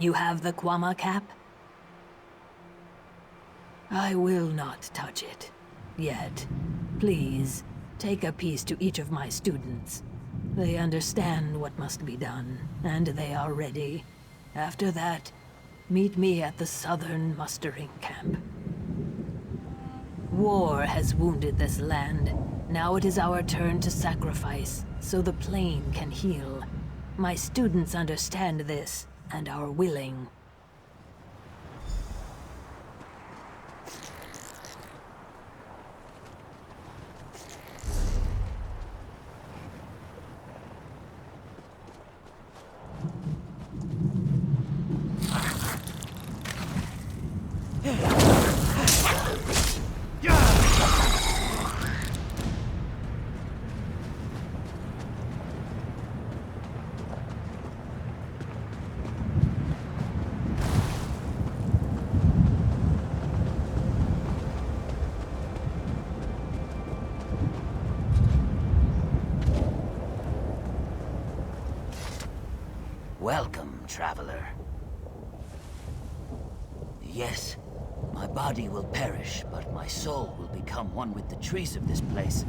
You have the Kwama cap? I will not touch it. Yet. Please, take a piece to each of my students. They understand what must be done, and they are ready. After that, meet me at the southern mustering camp. War has wounded this land. Now it is our turn to sacrifice, so the plane can heal. My students understand this, and are willing. Welcome, traveler. Yes, my body will perish, but my soul will become one with the trees of this place.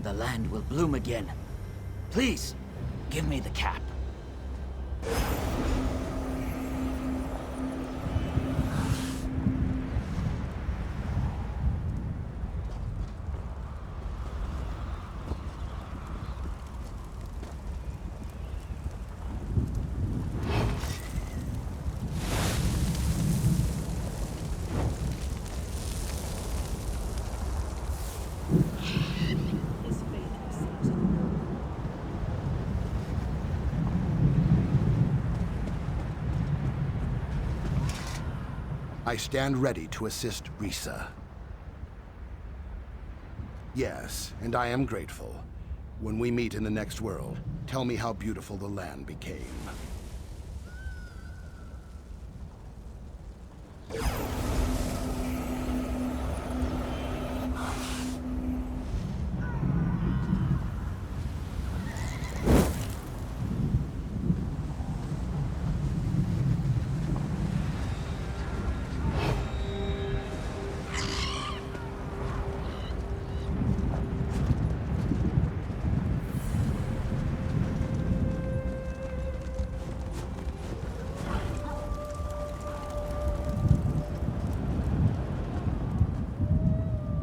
The land will bloom again. Please, give me the cap. I stand ready to assist Risa. Yes, and I am grateful. When we meet in the next world, tell me how beautiful the land became.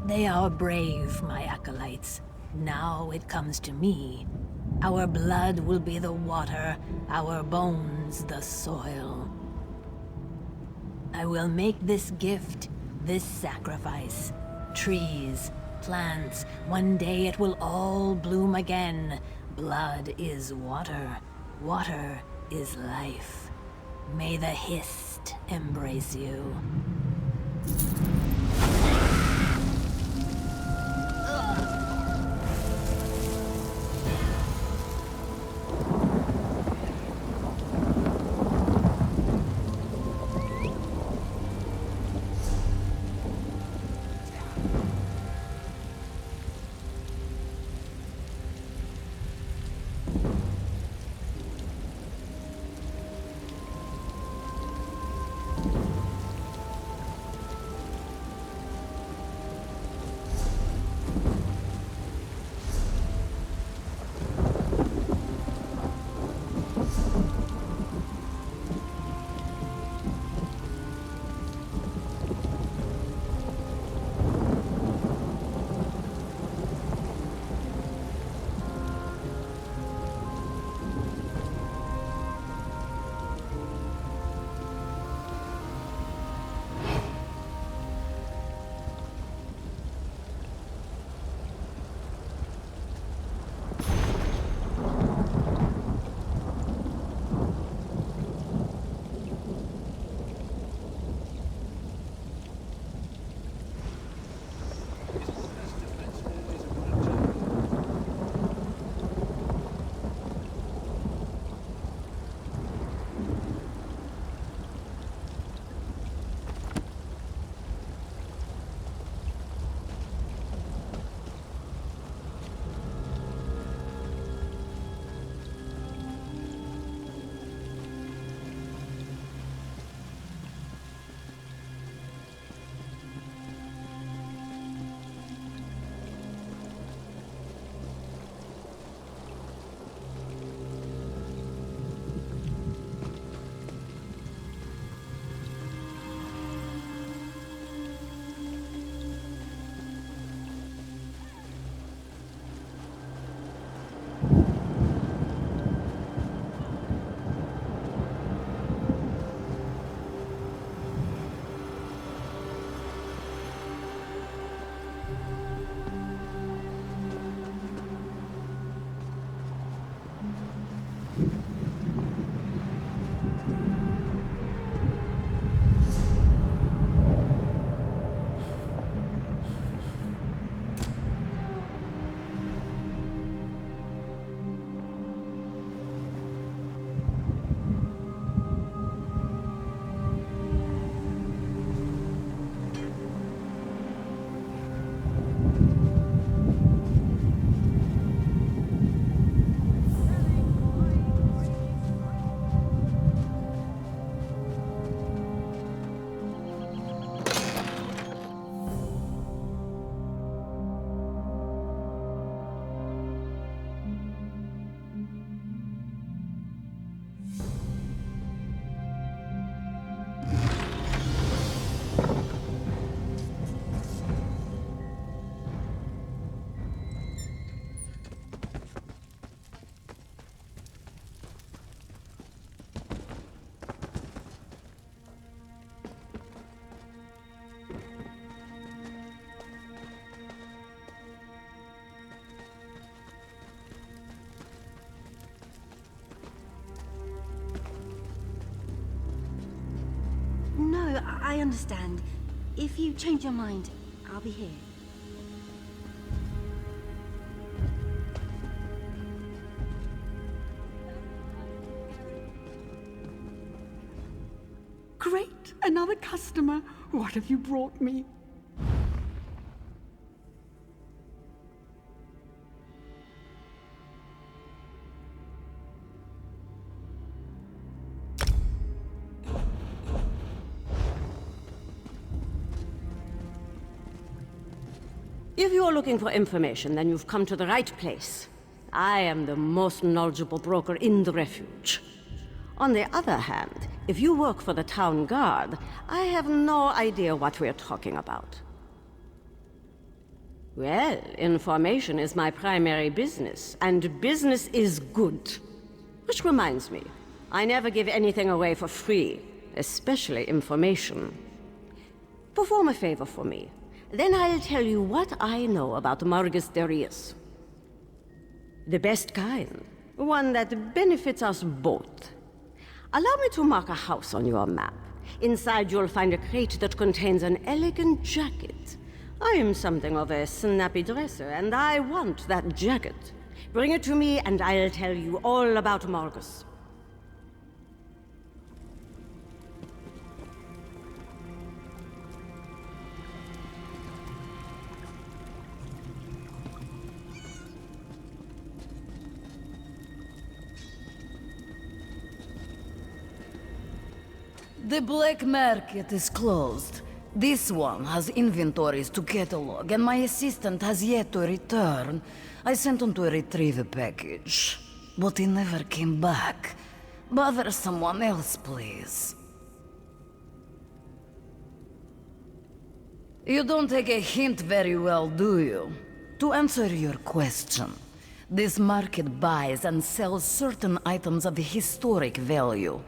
They are brave, my acolytes. Now it comes to me. Our blood will be the water, our bones the soil. I will make this gift, this sacrifice. Trees, plants, one day it will all bloom again. Blood is water, water is life. May the Hist embrace you. No, I understand. If you change your mind, I'll be here. Great! Another customer! What have you brought me? If you're looking for information, then you've come to the right place. I am the most knowledgeable broker in the refuge. On the other hand, if you work for the town guard, I have no idea what we're talking about. Well, information is my primary business, and business is good. Which reminds me, I never give anything away for free, especially information. Perform a favor for me. Then I'll tell you what I know about Margus Darius. The best kind. One that benefits us both. Allow me to mark a house on your map. Inside you'll find a crate that contains an elegant jacket. I am something of a snappy dresser, and I want that jacket. Bring it to me, and I'll tell you all about Margus. The black market is closed. This one has inventories to catalog, and my assistant has yet to return. I sent him to retrieve a package, but he never came back. Bother someone else, please. You don't take a hint very well, do you? To answer your question, this market buys and sells certain items of historic value.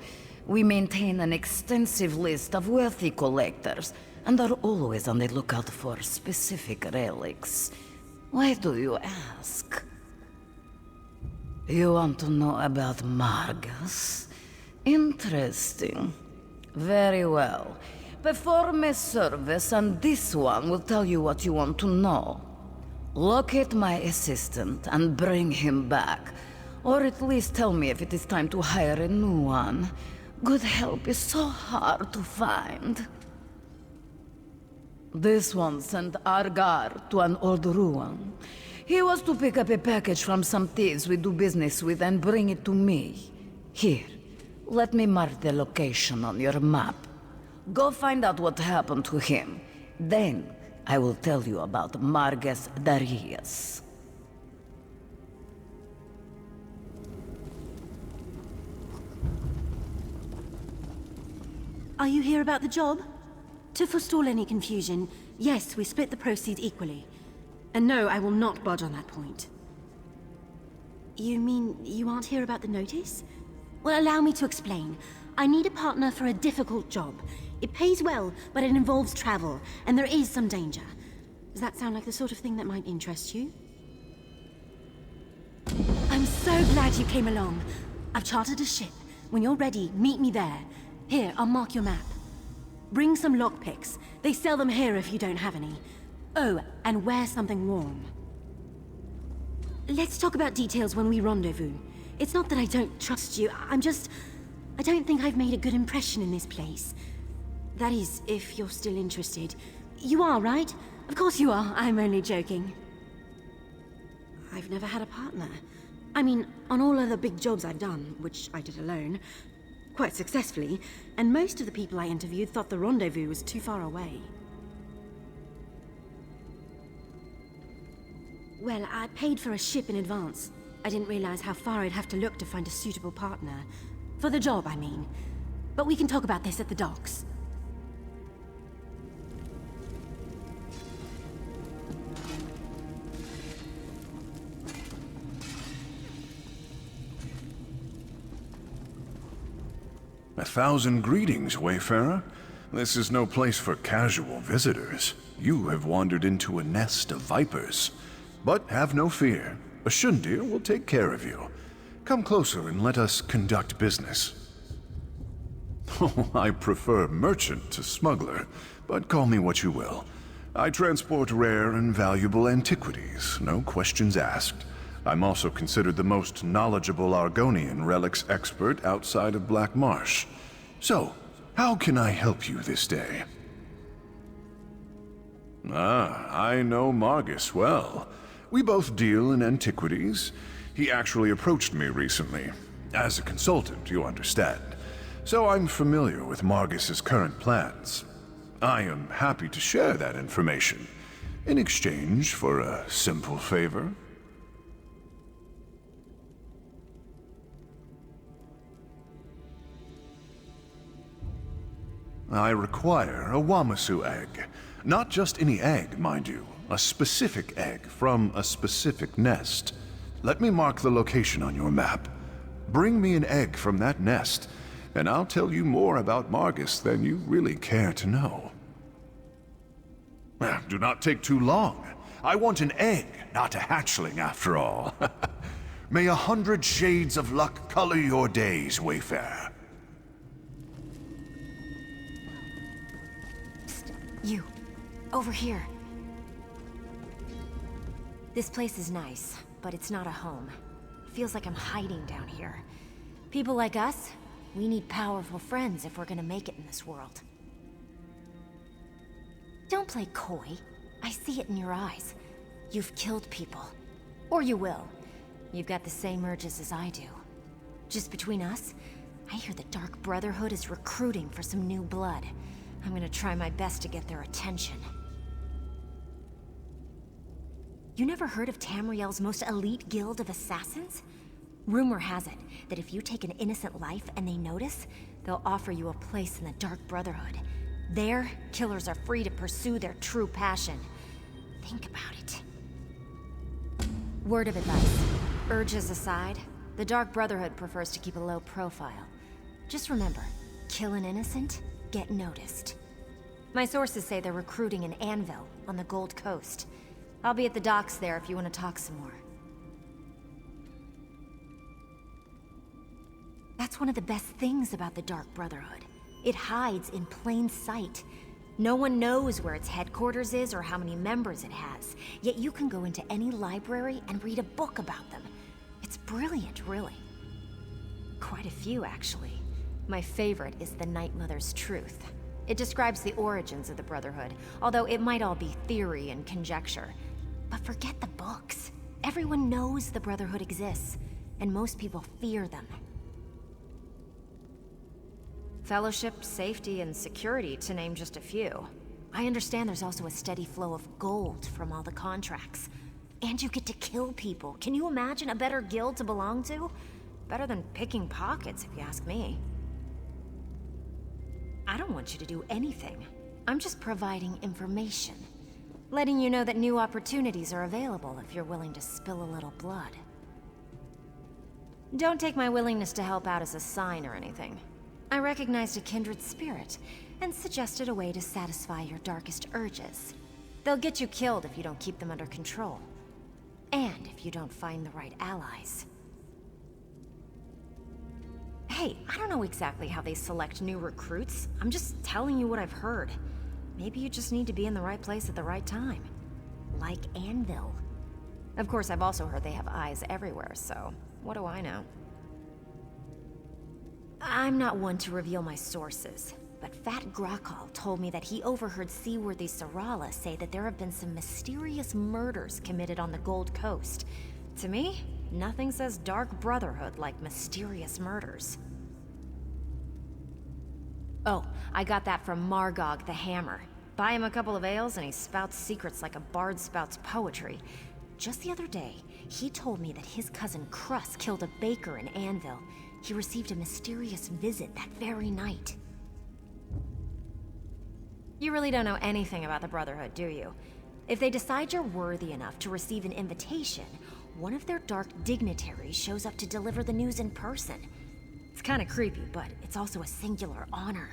We maintain an extensive list of wealthy collectors, and are always on the lookout for specific relics. Why do you ask? You want to know about Margus? Interesting. Very well. Perform a service, and this one will tell you what you want to know. Locate my assistant and bring him back. Or at least tell me if it is time to hire a new one. Good help is so hard to find. This one sent Argar to an old ruin. He was to pick up a package from some thieves we do business with and bring it to me. Here, let me mark the location on your map. Go find out what happened to him. Then, I will tell you about Margus Darius. Are you here about the job? To forestall any confusion, yes, we split the proceeds equally. And no, I will not budge on that point. You mean you aren't here about the notice? Well, allow me to explain. I need a partner for a difficult job. It pays well, but it involves travel, and there is some danger. Does that sound like the sort of thing that might interest you? I'm so glad you came along. I've chartered a ship. When you're ready, meet me there. Here, I'll mark your map. Bring some lockpicks. They sell them here if you don't have any. Oh, and wear something warm. Let's talk about details when we rendezvous. It's not that I don't trust you, I don't think I've made a good impression in this place. That is, if you're still interested. You are, right? Of course you are, I'm only joking. I've never had a partner. I mean, on all other big jobs I've done, which I did alone, quite successfully, and most of the people I interviewed thought the rendezvous was too far away. Well, I paid for a ship in advance. I didn't realize how far I'd have to look to find a suitable partner. For the job, I mean. But we can talk about this at the docks. A thousand greetings, Wayfarer. This is no place for casual visitors. You have wandered into a nest of vipers. But have no fear. Ashundir will take care of you. Come closer and let us conduct business. Oh, I prefer merchant to smuggler, but call me what you will. I transport rare and valuable antiquities, no questions asked. I'm also considered the most knowledgeable Argonian relics expert outside of Black Marsh. So, how can I help you this day? Ah, I know Margus well. We both deal in antiquities. He actually approached me recently. As a consultant, you understand. So I'm familiar with Margus's current plans. I am happy to share that information, in exchange for a simple favor. I require a Wamasu egg. Not just any egg, mind you. A specific egg from a specific nest. Let me mark the location on your map. Bring me an egg from that nest, and I'll tell you more about Margus than you really care to know. Do not take too long. I want an egg, not a hatchling after all. May 100 shades of luck color your days, Wayfarer. Psst, you. Over here. This place is nice, but it's not a home. It feels like I'm hiding down here. People like us, we need powerful friends if we're gonna make it in this world. Don't play coy. I see it in your eyes. You've killed people. Or you will. You've got the same urges as I do. Just between us, I hear the Dark Brotherhood is recruiting for some new blood. I'm gonna try my best to get their attention. You never heard of Tamriel's most elite guild of assassins? Rumor has it that if you take an innocent life and they notice, they'll offer you a place in the Dark Brotherhood. There, killers are free to pursue their true passion. Think about it. Word of advice. Urges aside, the Dark Brotherhood prefers to keep a low profile. Just remember, kill an innocent, get noticed. My sources say they're recruiting in Anvil, on the Gold Coast. I'll be at the docks there if you want to talk some more. That's one of the best things about the Dark Brotherhood. It hides in plain sight. No one knows where its headquarters is or how many members it has, yet you can go into any library and read a book about them. It's brilliant, really. Quite a few, actually. My favorite is The Night Mother's Truth. It describes the origins of the Brotherhood, although it might all be theory and conjecture. But forget the books. Everyone knows the Brotherhood exists, and most people fear them. Fellowship, safety, and security, to name just a few. I understand there's also a steady flow of gold from all the contracts. And you get to kill people. Can you imagine a better guild to belong to? Better than picking pockets, if you ask me. I don't want you to do anything. I'm just providing information. Letting you know that new opportunities are available if you're willing to spill a little blood. Don't take my willingness to help out as a sign or anything. I recognized a kindred spirit, and suggested a way to satisfy your darkest urges. They'll get you killed if you don't keep them under control. And if you don't find the right allies. Hey, I don't know exactly how they select new recruits. I'm just telling you what I've heard. Maybe you just need to be in the right place at the right time. Like Anvil. Of course, I've also heard they have eyes everywhere, so what do I know? I'm not one to reveal my sources, but Fat Grakal told me that he overheard Seaworthy Sarala say that there have been some mysterious murders committed on the Gold Coast. To me, nothing says Dark Brotherhood like mysterious murders. Oh, I got that from Margog the Hammer. Buy him a couple of ales and he spouts secrets like a bard spouts poetry. Just the other day, he told me that his cousin Crus killed a baker in Anvil. He received a mysterious visit that very night. You really don't know anything about the Brotherhood, do you? If they decide you're worthy enough to receive an invitation, one of their dark dignitaries shows up to deliver the news in person. It's kind of creepy, but it's also a singular honor.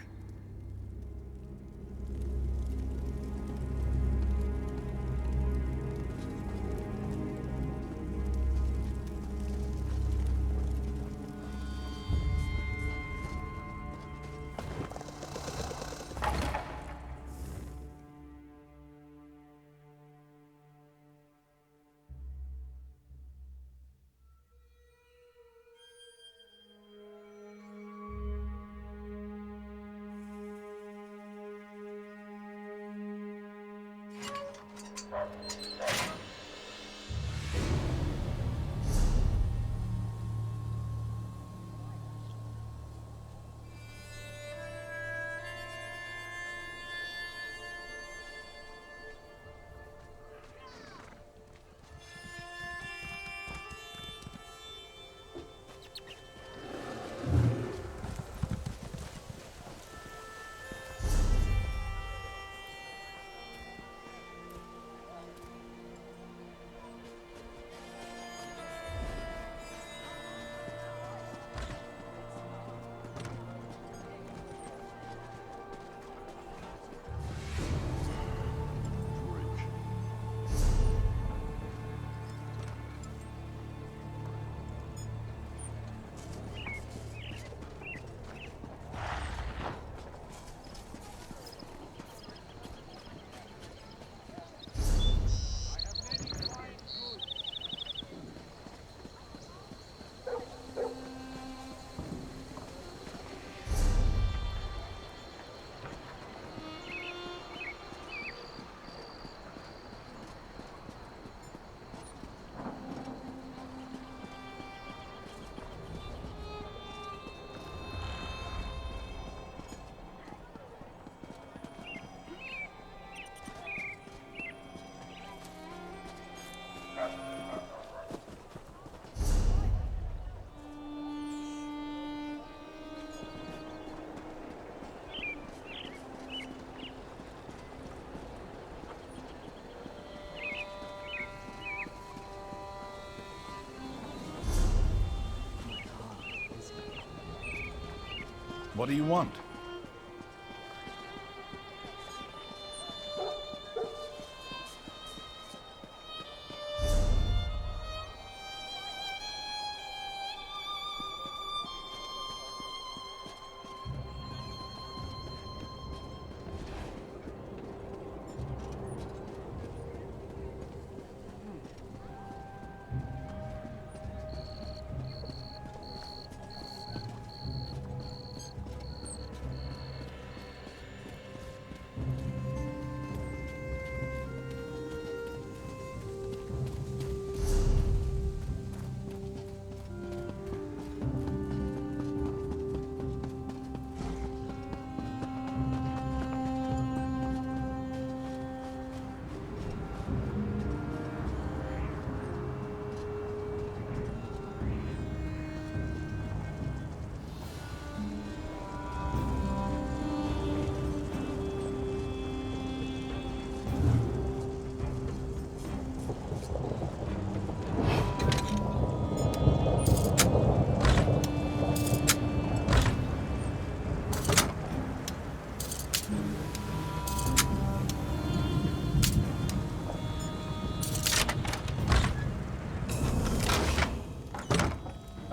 What do you want?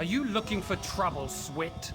Are you looking for trouble, Swit?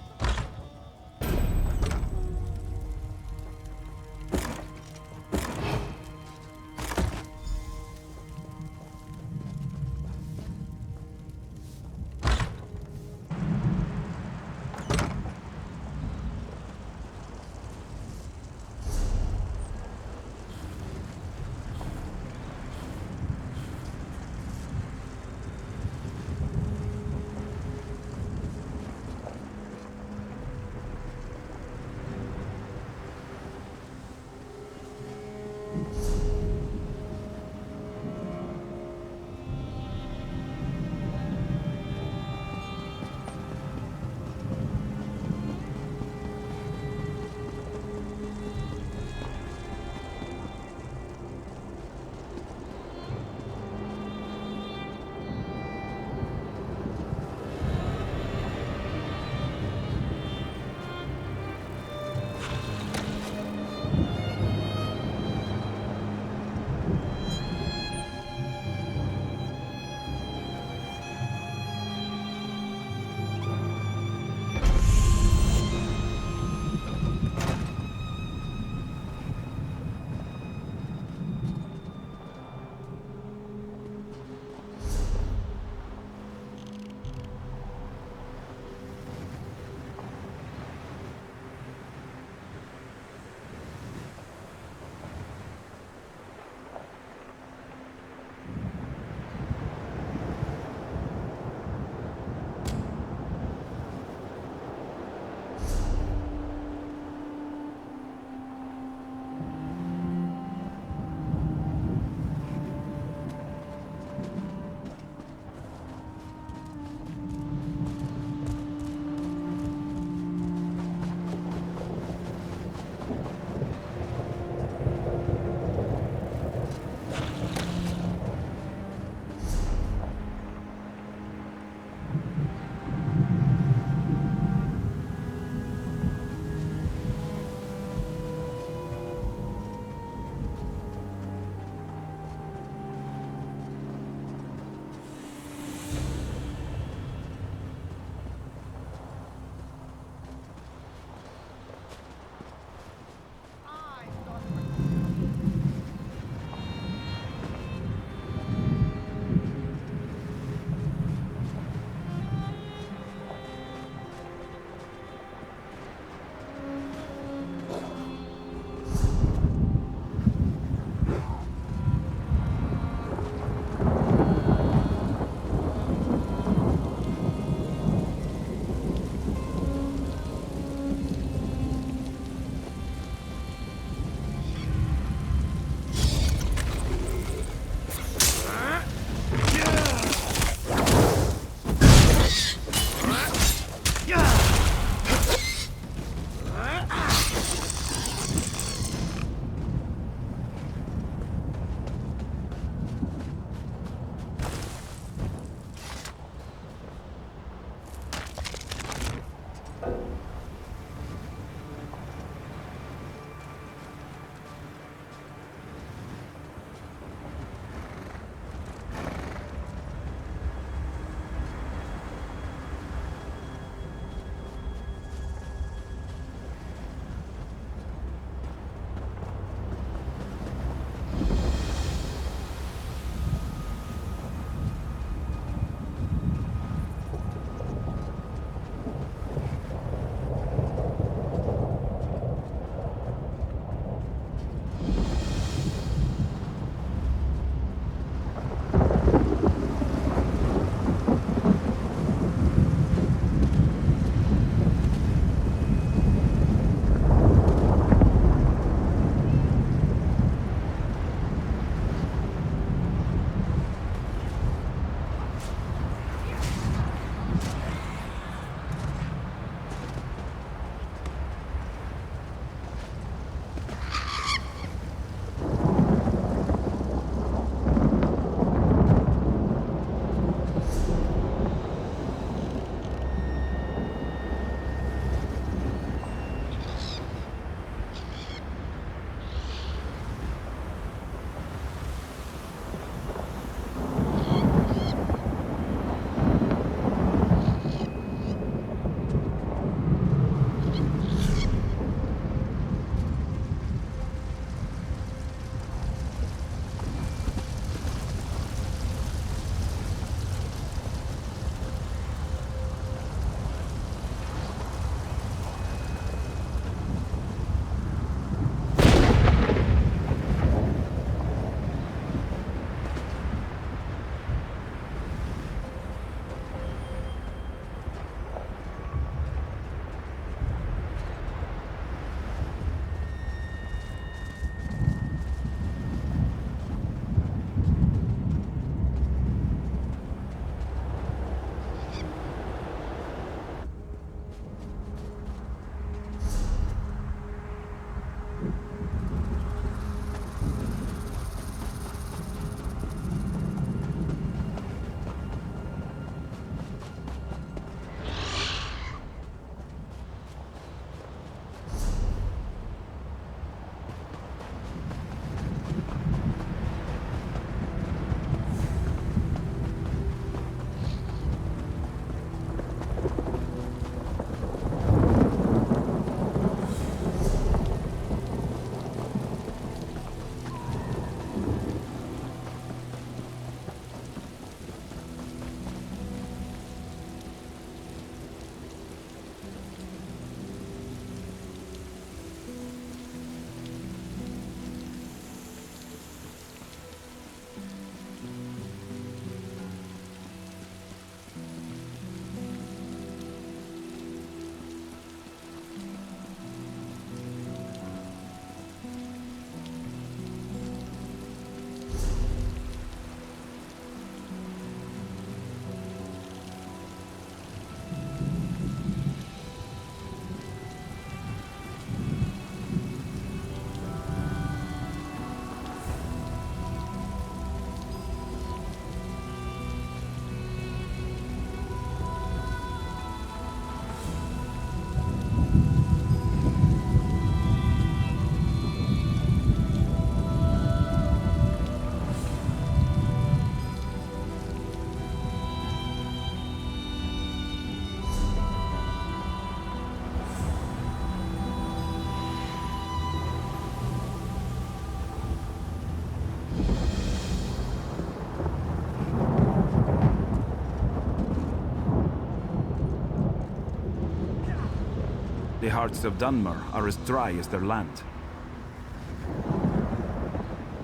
The hearts of Dunmer are as dry as their land.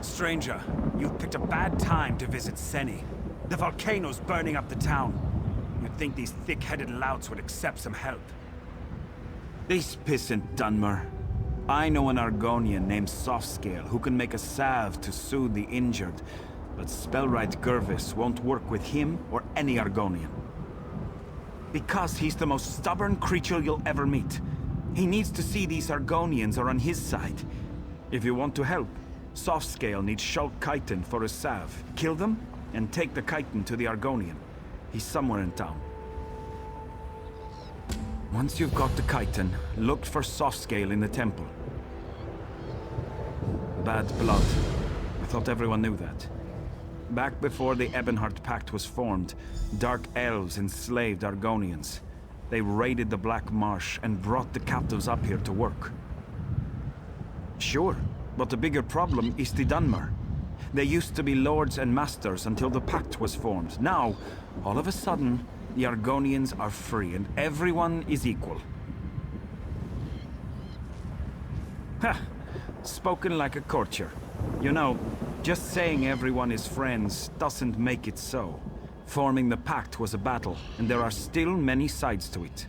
Stranger, you've picked a bad time to visit Seni. The volcano's burning up the town. You'd think these thick-headed louts would accept some help. This pissant Dunmer. I know an Argonian named Softscale who can make a salve to soothe the injured, but Spellwright Gervis won't work with him or any Argonian. Because he's the most stubborn creature you'll ever meet. He needs to see these Argonians are on his side. If you want to help, Softscale needs Shulk Chiton for a salve. Kill them, and take the Chiton to the Argonian. He's somewhere in town. Once you've got the Chiton, look for Softscale in the temple. Bad blood. I thought everyone knew that. Back before the Ebonheart Pact was formed, Dark Elves enslaved Argonians. They raided the Black Marsh and brought the captives up here to work. Sure, but the bigger problem is the Dunmer. They used to be lords and masters until the Pact was formed. Now, all of a sudden, the Argonians are free and everyone is equal. Ha! Spoken like a courtier. You know, just saying everyone is friends doesn't make it so. Forming the Pact was a battle, and there are still many sides to it.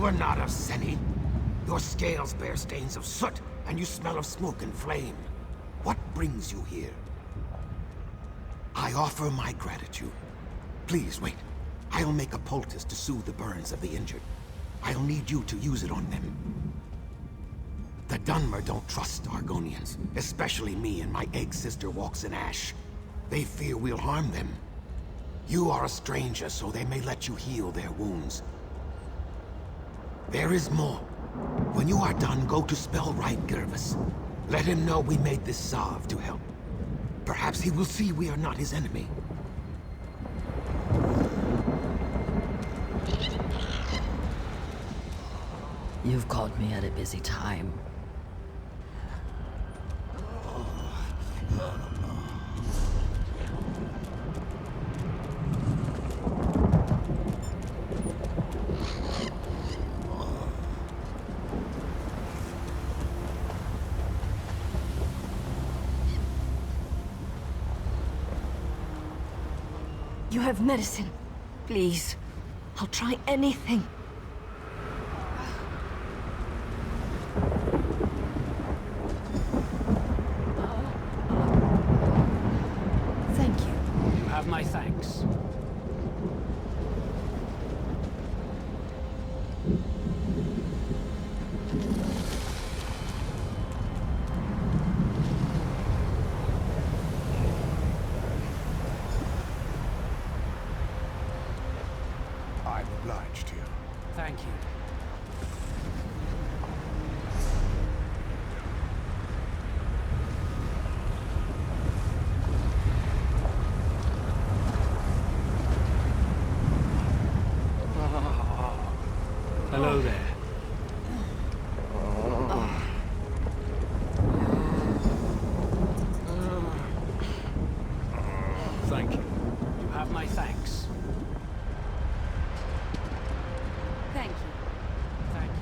You are not of Seni. Your scales bear stains of soot, and you smell of smoke and flame. What brings you here? I offer my gratitude. Please wait. I'll make a poultice to soothe the burns of the injured. I'll need you to use it on them. The Dunmer don't trust Argonians, especially me and my egg sister walks in ash. They fear we'll harm them. You are a stranger, so they may let you heal their wounds. There is more. When you are done, go to Spellright Gervis. Let him know we made this salve to help. Perhaps he will see we are not his enemy. You've caught me at a busy time. You have medicine. Please. I'll try anything. Thank you. You have my thanks. I'm obliged to you. Thank you. Hello there. Thank you. You have my thanks. Thank you. Thank you.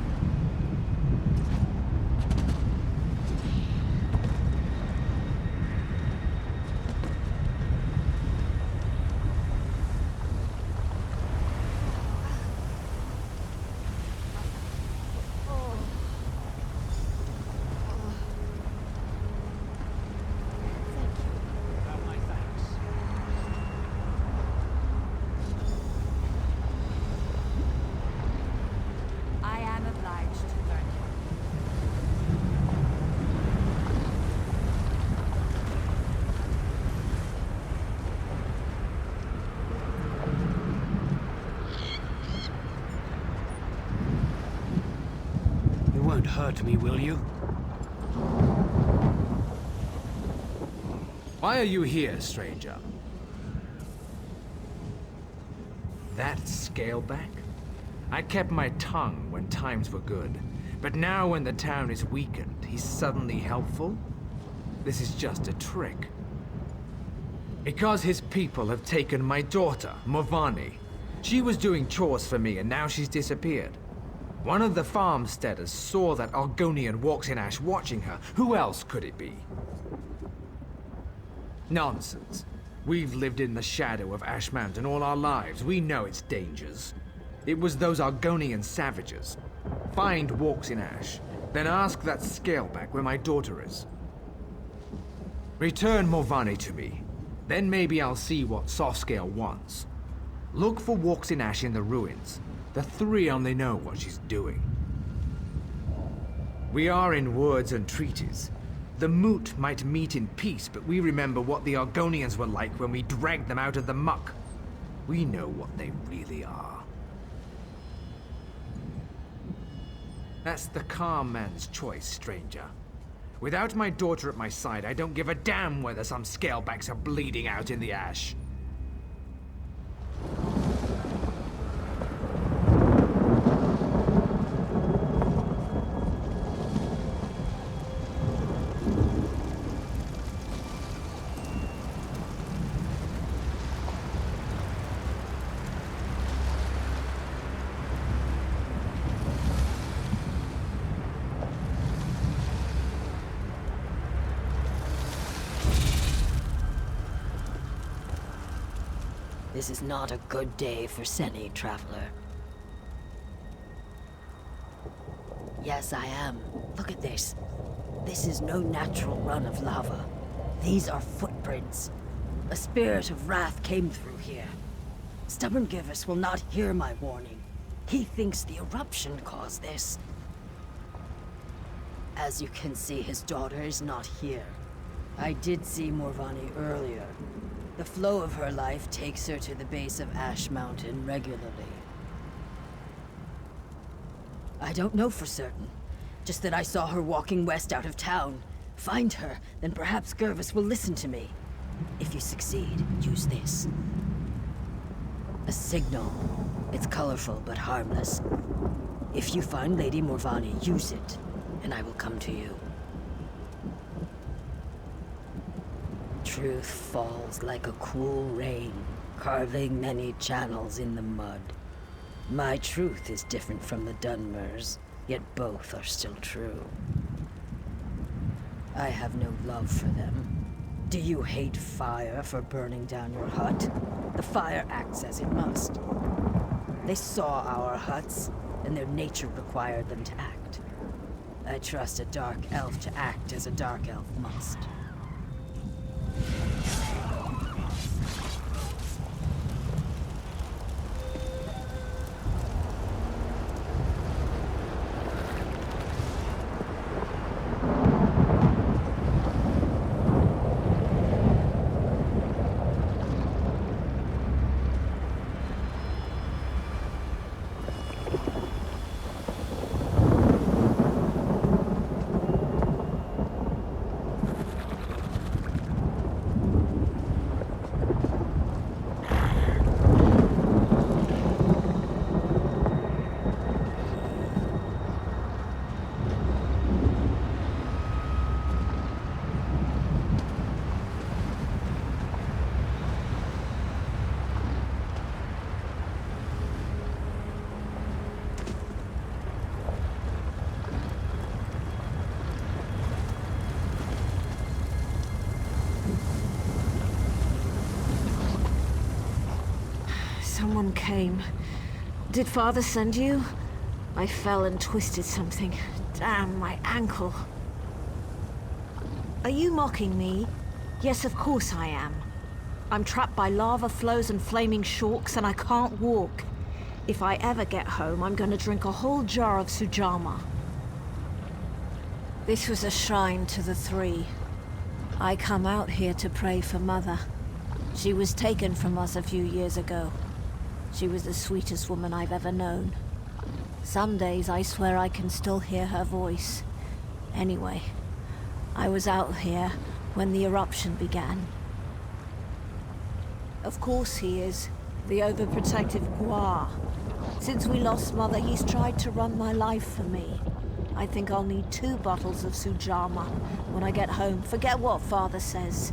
You have my thanks. I am obliged. Thank you. You won't hurt me, will you? Why are you here, stranger? That Scaleback? I kept my tongue when times were good, but now when the town is weakened, he's suddenly helpful? This is just a trick. Because his people have taken my daughter, Movani. She was doing chores for me and now she's disappeared. One of the farmsteaders saw that Argonian walks in ash watching her. Who else could it be? Nonsense. We've lived in the shadow of Ash Mountain all our lives. We know its dangers. It was those Argonian savages. Find Walks in Ash, then ask that Scaleback where my daughter is. Return Movani to me. Then maybe I'll see what Softscale wants. Look for Walks in Ash in the ruins. The three only know what she's doing. We are in woods and treaties. The Moot might meet in peace, but we remember what the Argonians were like when we dragged them out of the muck. We know what they really are. That's the calm man's choice, stranger. Without my daughter at my side, I don't give a damn whether some Scalebacks are bleeding out in the ash. This is not a good day for Seni, traveler. Yes, I am. Look at this. This is no natural run of lava. These are footprints. A spirit of wrath came through here. Stubborn Gervis will not hear my warning. He thinks the eruption caused this. As you can see, his daughter is not here. I did see Morvani earlier. The flow of her life takes her to the base of Ash Mountain regularly. I don't know for certain. Just that I saw her walking west out of town. Find her, then perhaps Gervis will listen to me. If you succeed, use this. A signal. It's colorful but harmless. If you find Lady Morvani, use it, and I will come to you. Truth falls like a cool rain, carving many channels in the mud. My truth is different from the Dunmers, yet both are still true. I have no love for them. Do you hate fire for burning down your hut? The fire acts as it must. They saw our huts, and their nature required them to act. I trust a dark elf to act as a dark elf must. Someone came. Did Father send you? I fell and twisted something. Damn, my ankle. Are you mocking me? Yes, of course I am. I'm trapped by lava flows and flaming shorks, and I can't walk. If I ever get home, I'm gonna drink a whole jar of Sujamma. This was a shrine to the Three. I come out here to pray for Mother. She was taken from us a few years ago. She was the sweetest woman I've ever known. Some days I swear I can still hear her voice. Anyway, I was out here when the eruption began. Of course he is, the overprotective Guar. Since we lost Mother, he's tried to run my life for me. I think I'll need 2 bottles of Sujamma when I get home. Forget what Father says.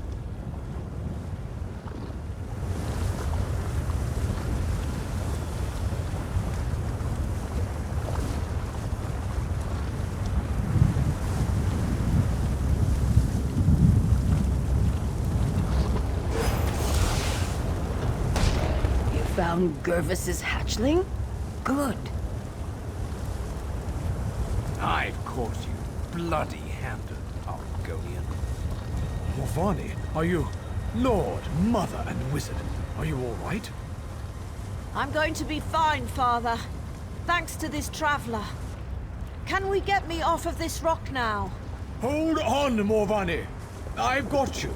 Found Gervis's hatchling? Good. I've caught you bloody-handed, Argonian. Morvani, are you... Lord, Mother, and Wizard, are you all right? I'm going to be fine, Father. Thanks to this traveler. Can we get me off of this rock now? Hold on, Morvani. I've got you.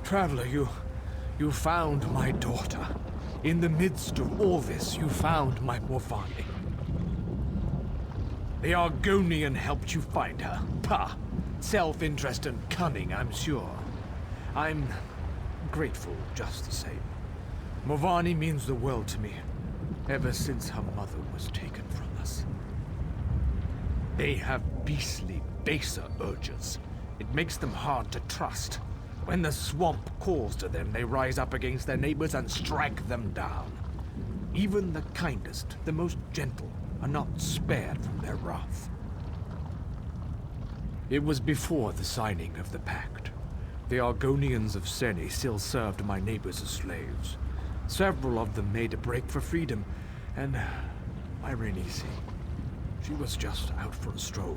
Traveler, you found my daughter. In the midst of all this, you found my Morvani. The Argonian helped you find her. Pah! Self-interest and cunning, I'm sure. I'm grateful just the same. Morvani means the world to me, ever since her mother was taken from us. They have beastly, baser urges. It makes them hard to trust. When the swamp calls to them, they rise up against their neighbors and strike them down. Even the kindest, the most gentle, are not spared from their wrath. It was before the signing of the pact. The Argonians of Seni still served my neighbors as slaves. Several of them made a break for freedom, and my Renisi, she was just out for a stroll.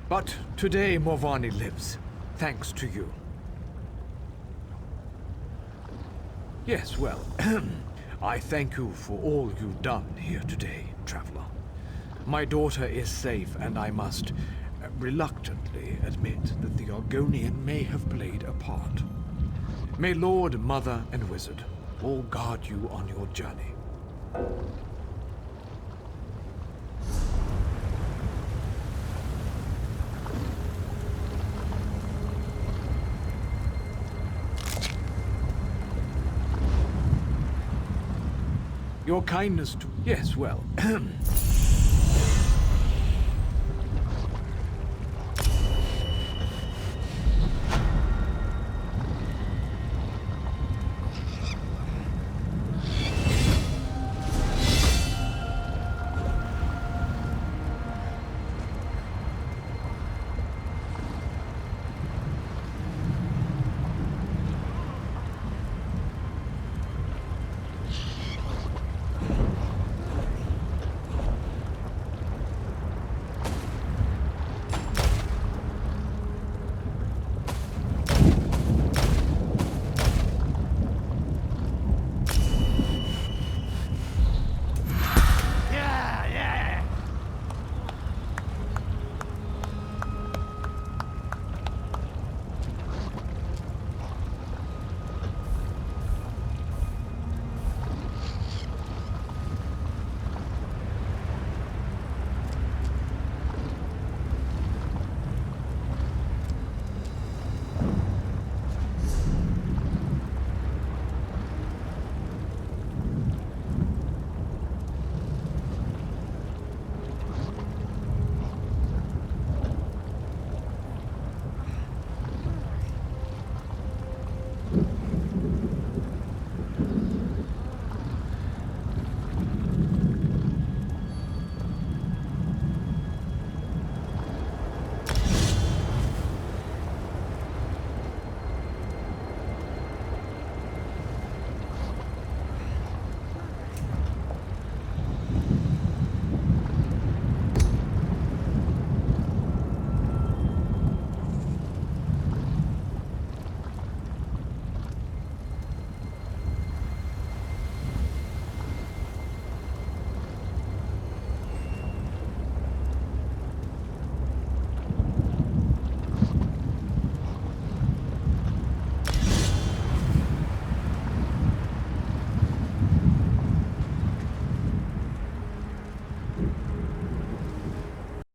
But today Morvani lives, thanks to you. Yes, well, I thank you for all you've done here today, traveler. My daughter is safe, and I must reluctantly admit that the Argonian may have played a part. May Lord, Mother, and Wizard all guard you on your journey. Your kindness to... Yes, well...